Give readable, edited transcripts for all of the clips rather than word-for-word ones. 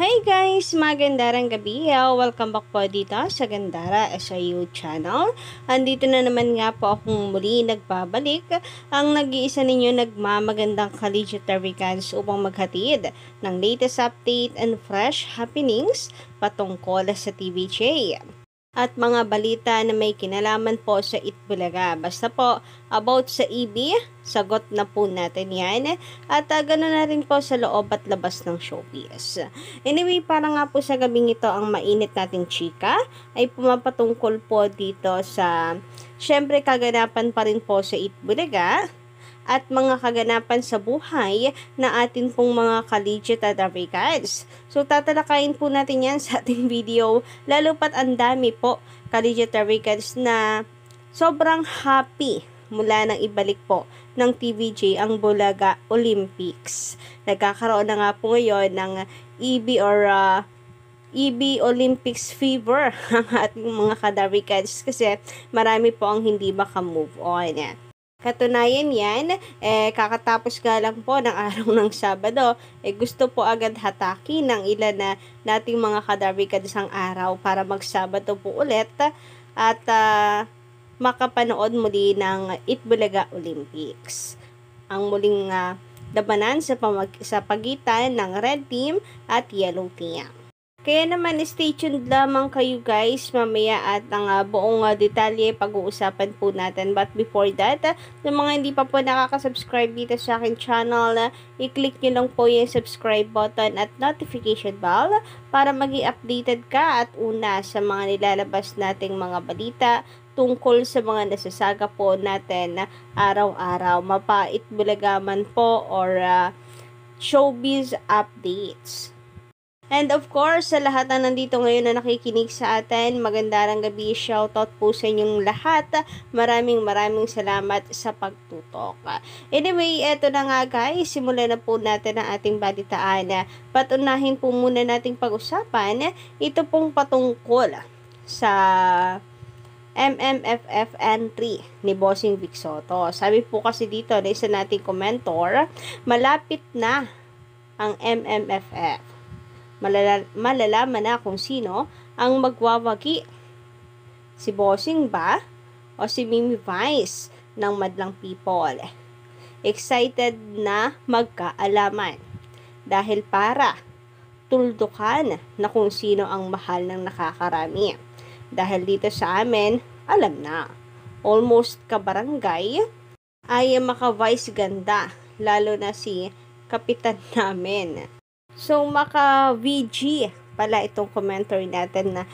Hi guys! Magandang gabi. Welcome back po dito sa Gandara SIU channel. Andito na naman nga po akong muli nagbabalik ang nag-iisa ninyo nagmamagandang collegiate guys upang maghatid ng latest update and fresh happenings patungkol sa TVJ. At mga balita na may kinalaman po sa Itbulaga. Basta po, about sa EB, sagot na po natin yan. At ganoon na rin po sa loob at labas ng showbiz. Anyway, para nga po sa gabing ito ang mainit nating chika, ay pumapatungkol po dito sa, syempre kaganapan pa rin po sa Itbulaga, at mga kaganapan sa buhay na atin pong mga collegiate advocates. So, tatalakayin po natin yan sa ating video, lalo pat ang dami po collegiate advocates na sobrang happy mula nang ibalik po ng TVJ ang Bulaga Olympics. Nagkakaroon na nga po ngayon ng EB or EB Olympics fever ang ating mga kadavicats kasi marami po ang hindi maka-move on. Katunayan yan, kakatapos nga lang po ng araw ng Sabado, gusto po agad hataki ng ilan na nating mga kadavicats ang araw para magsabado po ulit at makapanood muli ng Itbulaga Olympics. Ang muling labanan sa pagitan ng Red Team at Yellow Team. Kaya naman, stay tuned lamang kayo guys mamaya at ang buong detalye pag-uusapan po natin. But before that, yung mga hindi pa po nakaka-subscribe dito sa akin channel, i-click nyo lang po yung subscribe button at notification bell para maging updated ka at una sa mga nilalabas nating mga balita tungkol sa mga nasasaga po natin araw-araw. Mapa-Itbulaga man po or showbiz updates. And of course, sa lahat na nandito ngayon na nakikinig sa atin, magandang gabi, shoutout po sa inyong lahat. Maraming salamat sa pagtutok. Anyway, eto na nga guys, simulan na po natin ang ating balitaan. Patunahin po muna nating pag-usapan, ito pong patungkol sa MMFF entry ni Bossing Vic Sotto. Sabi po kasi dito na isa nating komentor, malapit na ang MMFF. Malalaman na kung sino ang magwawagi. Si Bossing ba o si Mimi Vice ng Madlang People? Excited na magkaalaman dahil para tuldukan na kung sino ang mahal ng nakakarami. Dahil dito sa amin, alam na. Almost kabarangay ay maka-vice ganda, lalo na si kapitan namin. So, maka-VG pala itong commentary natin na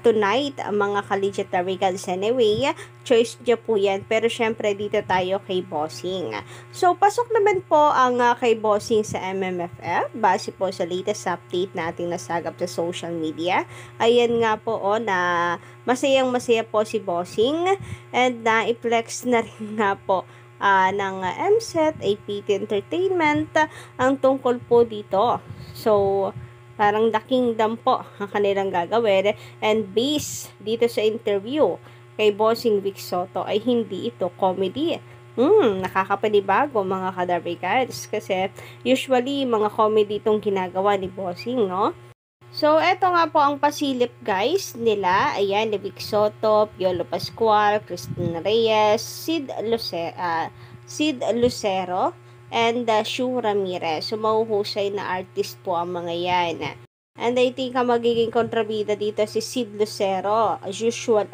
tonight, mga collegiate advocates anyway, choice niya po yan. Pero syempre, dito tayo kay Bossing. So, pasok naman po ang kay Bossing sa MMFF, base po sa latest update natin nasagap sa social media. Ayan nga po na masayang-masaya po si Bossing and na-flex na rin nga po ng MSET, APT Entertainment, ang tungkol po dito. So, parang The Kingdom po ang kanilang gagawin. And based dito sa interview kay Bossing Vic Sotto ay hindi ito comedy. Nakakapanibago mga kadavicats kasi usually mga comedy itong ginagawa ni Bossing, no? So, eto nga po ang pasilip guys nila. Ayan, ni Vic Sotto, Piolo Pascual, Christine Reyes, Sid Lucero, and Shu Ramirez. So, mahuhusay na artist po ang mga yan. And I think magiging kontrabida dito si Sid Lucero, as usual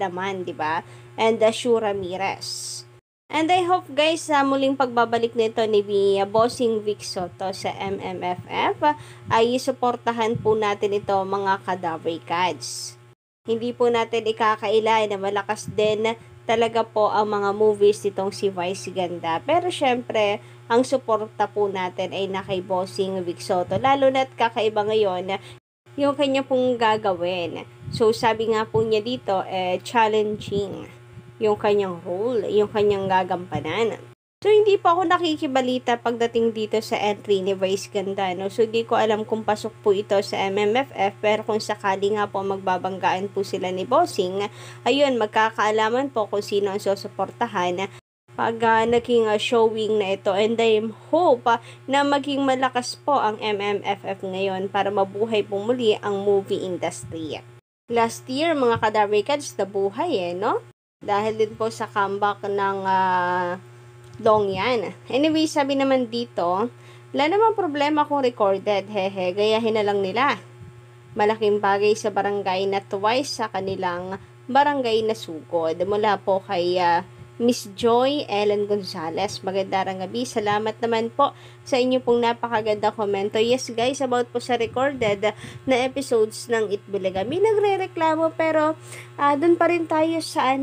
naman, di ba? And Shu Ramirez. And I hope guys, muling pagbabalik nito ni Bossing Vic Sotto sa MMFF ay suportahan po natin ito mga kadavicats. Hindi po natin ikakaila na malakas din talaga po ang mga movies nitong si Vice Ganda. Pero syempre, ang suporta po natin ay na kay Bossing Vic Sotto. Lalo na't kakaiba ngayon yung kanya pong gagawin. So sabi nga po niya dito, challenging yung kanyang role, yung kanyang gagampanan. So, hindi pa ako nakikibalita pagdating dito sa entry ni Vice Ganda, no? So, hindi ko alam kung pasok po ito sa MMFF, pero kung sakali nga po magbabanggaan po sila ni Bossing, ayun, magkakaalaman po kung sino ang susuportahan pag naging showing na ito, and I hope na maging malakas po ang MMFF ngayon para mabuhay po muli ang movie industry. Last year, mga kadarikans, nabuhay no? Dahil din po sa comeback ng Dongyan. Anyway, sabi naman dito, wala namang problema kung recorded, hehe, gayahin na lang nila. Malaking bagay sa barangay na twice sa kanilang barangay na sugod. Mula po kay Miss Joy Ellen Gonzalez. Magandang gabi. Salamat naman po sa inyo pong napakaganda komento. Yes guys, about po sa recorded na episodes ng Itbulaga. May nagre-reklamo pero doon pa rin tayo sa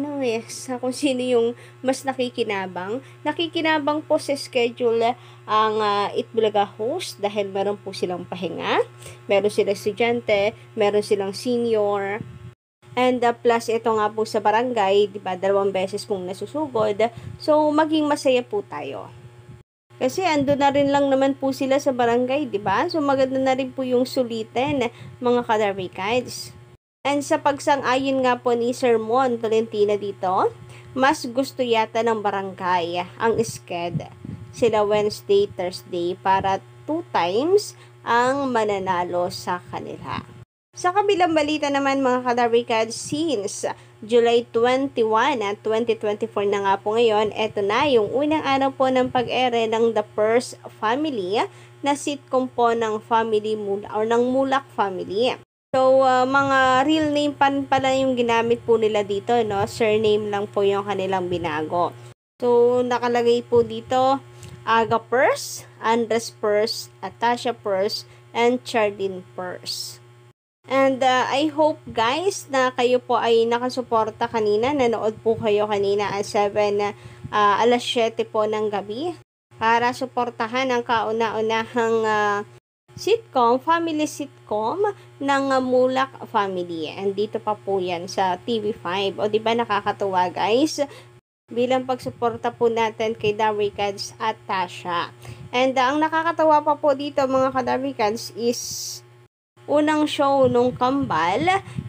sa kung sino yung mas nakikinabang. Nakikinabang po sa schedule ang Itbulaga host dahil meron po silang pahinga, meron silang estudyante, meron silang senior. And plus, ito nga po sa barangay, di ba, 2 beses pong nasusugod. So, maging masaya po tayo. Kasi ando na rin lang naman po sila sa barangay, di ba? So, maganda na rin po yung sulitin, mga kadarikaids. And sa pagsang-ayon nga po ni Sir Mon Tolentino dito, mas gusto yata ng barangay ang sked. Sila Wednesday, Thursday para 2 times ang mananalo sa kanila. Sa kabilang balita naman mga kadarikad, since July 21 at 2024 na nga po ngayon, eto na yung unang araw po ng pag-ere ng The First Family na sitcom po ng family or ng Mulak Family. So, mga real name pala yung ginamit po nila dito, no? Surname lang po yung kanilang binago. So, nakalagay po dito, Aga Pers, Andres Pers, Atasha Pers, and Chardin Pers. And I hope guys na kayo po ay nakasuporta kanina. Nanood po kayo kanina at 7 po ng gabi para suportahan ang kauna-unahang sitcom, family sitcom ng Mulak Family. And dito pa po yan sa TV5. O diba nakakatuwa guys? Bilang pagsuporta po natin kay Darikads at Tasha. And ang nakakatawa pa po dito mga kadarikads is unang show nung Kambal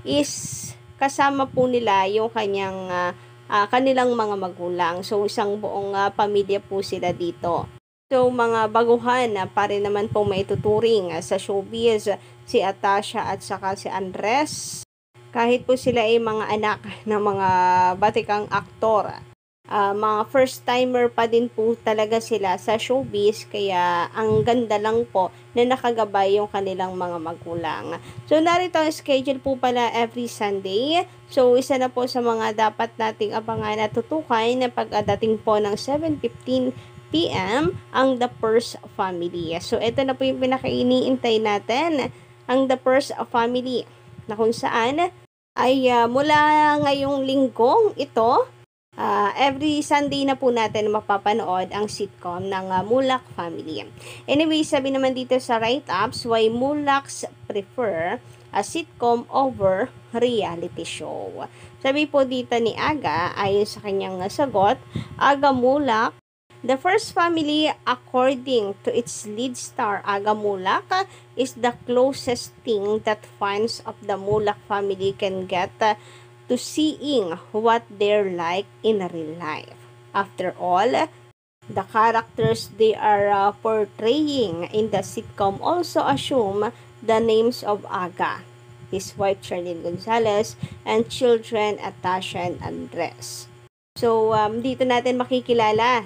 is kasama po nila yung kanilang mga magulang. So, isang buong pamilya po sila dito. So, mga baguhan pa rin naman po may tuturing sa showbiz si Atasha at saka si Andres. Kahit po sila ay mga anak ng mga batikang aktor. Mga first-timer pa din po talaga sila sa showbiz, kaya ang ganda lang po na nakagabay yung kanilang mga magulang. So, narito ang schedule po pala every Sunday. So, isa na po sa mga dapat nating abangan at tutukan na pagdating po ng 7:15 p.m. ang The First Family. So, ito na po yung pinaka-iniintay natin, ang The First Family, na kung saan ay mula ngayong linggong ito, every Sunday na po natin mapapanood ang sitcom ng Mulak Family. Anyway, sabi naman dito sa write-ups, why Mulaks prefer a sitcom over reality show. Sabi po dito ni Aga, ayon sa kanyang sagot, Aga Mulak, The First Family, according to its lead star Aga Mulak, is the closest thing that fans of the Mulak family can get to seeing what they're like in real life. After all, the characters they are portraying in the sitcom also assume the names of Aga, his wife Charlene Gonzalez, and children Atasha and Andres. So, dito natin makikilala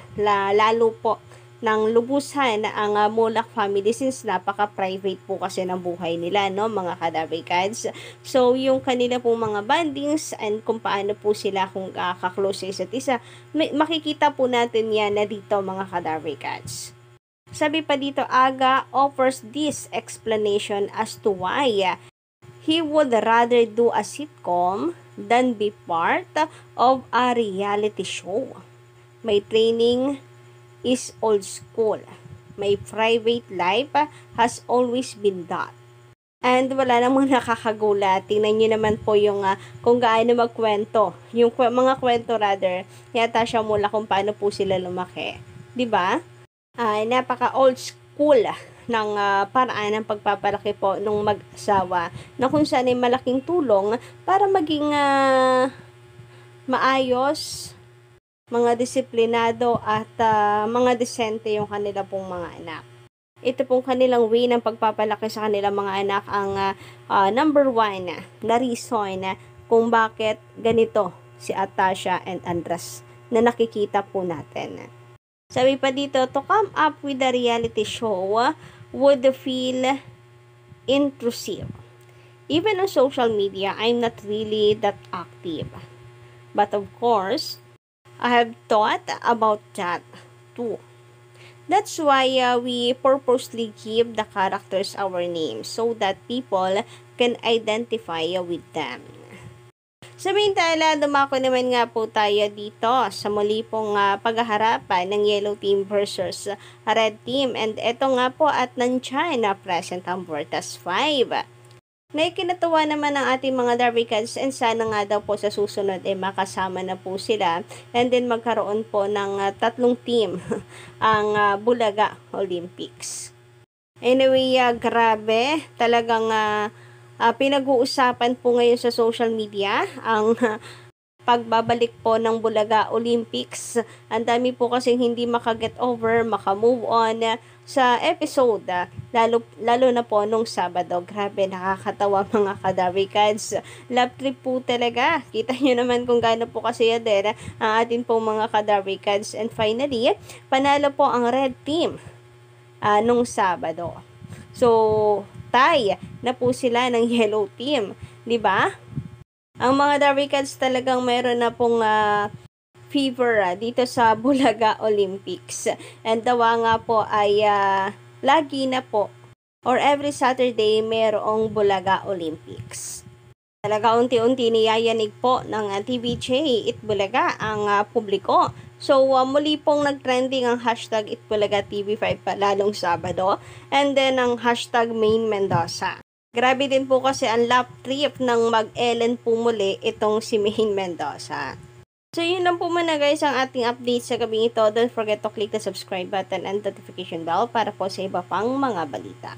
lalo po ng lubusan ang Mulak family since napaka-private po kasi ng buhay nila, no, mga kadarikads. So, yung kanila pong mga bandings and kung paano po sila kung kaklose sa isa't isa, makikita po natin yan na dito, mga kadarikads. Sabi pa dito, Aga offers this explanation as to why he would rather do a sitcom than be part of a reality show. May training is old school. My private life has always been that. And wala namang nakakagulat. Tingnan nyo naman po yung kung gaano magkwento. Yung mga kwento rather, yata siya mula kung paano po sila lumaki. Diba? Napaka old school ng paraan ng pagpapalaki po nung mag-asawa na kung saan ay malaking tulong para maging maayos mga disiplinado at mga desente yung kanila pong mga anak. Ito pong kanilang way ng pagpapalaki sa kanilang mga anak ang number one na reason kung bakit ganito si Atasha and Andres na nakikita po natin. Sabi pa dito, to come up with a reality show would feel intrusive. Even on social media, I'm not really that active. But of course, I have thought about that too. That's why we purposely give the characters our names so that people can identify with them. Samantala, dumako naman nga po tayo dito sa muli pong paghaharapan ng Yellow Team versus Red Team. And eto nga po at nandyan na present ang Vortas 5. Na ikinatuwa naman ng ating mga Derby Cats and sana nga daw po sa susunod makasama na po sila and then magkaroon po ng tatlong team ang Bulaga Olympics. Anyway, grabe, talagang pinag-uusapan po ngayon sa social media ang pagbabalik po ng Bulaga Olympics. Ang dami po kasing hindi makaget over, makamove on sa episode, lalo na po nung Sabado. Grabe, nakakatawa mga ka-Derby Cats. Love trip po talaga. Kita nyo naman kung gaano po kasi din ang atin po mga ka-Derby Cats. And finally, panalo po ang Red Team nung Sabado. So, tie na po sila ng Yellow Team. 'Di ba? Ang mga Derby Cats talagang meron na pong fever dito sa Bulaga Olympics. And dawa nga po ay lagi na po or every Saturday merong Bulaga Olympics. Talaga unti-unti niyayanig po ng TVJ Itbulaga ang publiko. So, muli pong nag-trending ang hashtag Itbulaga TV5 lalong Sabado and then ang hashtag Main Mendoza. Grabe din po kasi ang lap trip ng mag-Ellen po muli itong si Main Mendoza. So, yun lang po muna guys ang ating update sa gabing ito. Don't forget to click the subscribe button and notification bell para po sa iba pang mga balita.